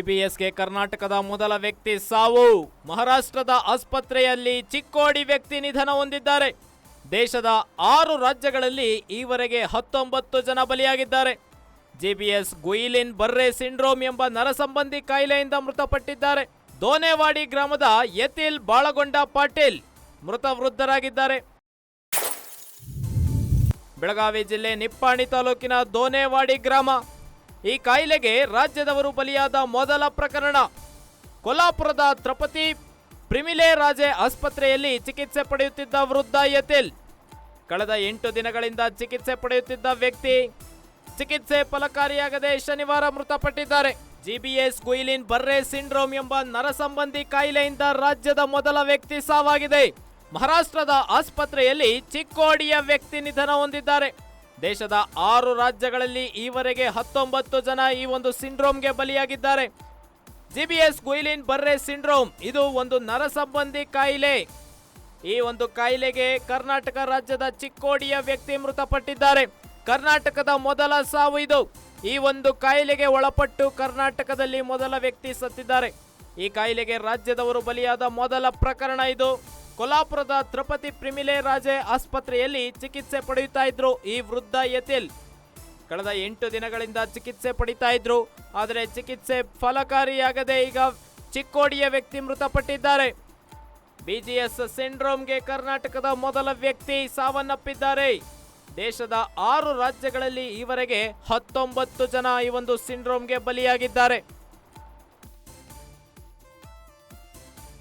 ಜಿಬಿಎಸ್ಗೆ ಕರ್ನಾಟಕದ ಮೊದಲ ವ್ಯಕ್ತಿ ಸಾವು. ಮಹಾರಾಷ್ಟ್ರದ ಆಸ್ಪತ್ರೆಯಲ್ಲಿ ಚಿಕ್ಕೋಡಿ ವ್ಯಕ್ತಿ ನಿಧನ ಹೊಂದಿದ್ದಾರೆ. ದೇಶದ 6 ರಾಜ್ಯಗಳಲ್ಲಿ ಈವರೆಗೆ 19 ಜನ ಬಲಿಯಾಗಿದ್ದಾರೆ. ಜಿಬಿಎಸ್ ಗುಯಿಲಿನ್ ಬರ್ರೆ ಸಿಂಡ್ರೋಮ್ ಎಂಬ ನರಸಂಬಂಧಿ ಕಾಯಿಲೆಯಿಂದ ಮೃತಪಟ್ಟಿದ್ದಾರೆ. ದೋನೇವಾಡಿ ಗ್ರಾಮದ ಯತಿಲ್ ಬಾಳಗೊಂಡ ಪಾಟೀಲ್ ಮೃತ ವೃದ್ಧರಾಗಿದ್ದಾರೆ. ಬೆಳಗಾವಿ ಜಿಲ್ಲೆ ನಿಪ್ಪಾಣಿ ತಾಲೂಕಿನ ದೋನೇವಾಡಿ ಗ್ರಾಮ. ಈ ಕಾಯಿಲೆಗೆ ರಾಜ್ಯದವರು ಬಲಿಯಾದ ಮೊದಲ ಪ್ರಕರಣ. ಕೊಲ್ಲಾಪುರದ ತ್ರಪತಿ ಪ್ರಿಮಿಲೆ ರಾಜೆ ಆಸ್ಪತ್ರೆಯಲ್ಲಿ ಚಿಕಿತ್ಸೆ ಪಡೆಯುತ್ತಿದ್ದ ವೃದ್ಧ ಯತಿಲ್ ಕಳೆದ 8 ದಿನಗಳಿಂದ ಚಿಕಿತ್ಸೆ ಪಡೆಯುತ್ತಿದ್ದ ವ್ಯಕ್ತಿ ಚಿಕಿತ್ಸೆ ಫಲಕಾರಿಯಾಗದೆ ಶನಿವಾರ ಮೃತಪಟ್ಟಿದ್ದಾರೆ. ಜಿಬಿಎಸ್ ಗುಯಿಲಿನ್ ಬರ್ರೆ ಸಿಂಡ್ರೋಮ್ ಎಂಬ ನರಸಂಬಂಧಿ ಕಾಯಿಲೆಯಿಂದ ರಾಜ್ಯದ ಮೊದಲ ವ್ಯಕ್ತಿ ಸಾವಾಗಿದೆ. ಮಹಾರಾಷ್ಟ್ರದ ಆಸ್ಪತ್ರೆಯಲ್ಲಿ ಚಿಕ್ಕೋಡಿಯ ವ್ಯಕ್ತಿ ನಿಧನ ಹೊಂದಿದ್ದಾರೆ. ದೇಶದ 6 ರಾಜ್ಯಗಳಲ್ಲಿ ಈವರೆಗೆ 19 ಜನ ಈ ಒಂದು ಸಿಂಡ್ರೋಮ್ಗೆ ಬಲಿಯಾಗಿದ್ದಾರೆ. ಜಿಬಿಎಸ್ ಗುಯಿಲಿನ್ ಬರ್ರೆ ಸಿಂಡ್ರೋಮ್ ಇದು ಒಂದು ನರಸಂಬಂಧಿ ಕಾಯಿಲೆ. ಈ ಒಂದು ಕಾಯಿಲೆಗೆ ಕರ್ನಾಟಕ ರಾಜ್ಯದ ಚಿಕ್ಕೋಡಿಯ ವ್ಯಕ್ತಿ ಮೃತಪಟ್ಟಿದ್ದಾರೆ. ಕರ್ನಾಟಕದ ಮೊದಲ ಸಾವು ಇದು. ಈ ಒಂದು ಕಾಯಿಲೆಗೆ ಒಳಪಟ್ಟು ಕರ್ನಾಟಕದಲ್ಲಿ ಮೊದಲ ವ್ಯಕ್ತಿ ಸತ್ತಿದ್ದಾರೆ. ಈ ಕಾಯಿಲೆಗೆ ರಾಜ್ಯದವರು ಬಲಿಯಾದ ಮೊದಲ ಪ್ರಕರಣ ಇದು. ಕೊಲ್ಲಾಪುರದ ತ್ರಪತಿ ಪ್ರಿಮಿಲೆ ರಾಜೆ ಆಸ್ಪತ್ರೆಯಲ್ಲಿ ಚಿಕಿತ್ಸೆ ಪಡೆಯುತ್ತಾ ಇದ್ರು ಈ ವೃದ್ಧ ಯತಿಲ್. ಕಳೆದ 8 ದಿನಗಳಿಂದ ಚಿಕಿತ್ಸೆ ಪಡಿತಾ ಇದ್ರು. ಆದರೆ ಚಿಕಿತ್ಸೆ ಫಲಕಾರಿಯಾಗದೆ ಈಗ ಚಿಕ್ಕೋಡಿಯ ವ್ಯಕ್ತಿ ಮೃತಪಟ್ಟಿದ್ದಾರೆ. ಬಿಜಿಎಸ್ ಸಿಂಡ್ರೋಮ್ಗೆ ಕರ್ನಾಟಕದ ಮೊದಲ ವ್ಯಕ್ತಿ ಸಾವನ್ನಪ್ಪಿದ್ದಾರೆ. ದೇಶದ 6 ರಾಜ್ಯಗಳಲ್ಲಿ ಈವರೆಗೆ 19 ಜನ ಈ ಒಂದು ಸಿಂಡ್ರೋಮ್ಗೆ ಬಲಿಯಾಗಿದ್ದಾರೆ.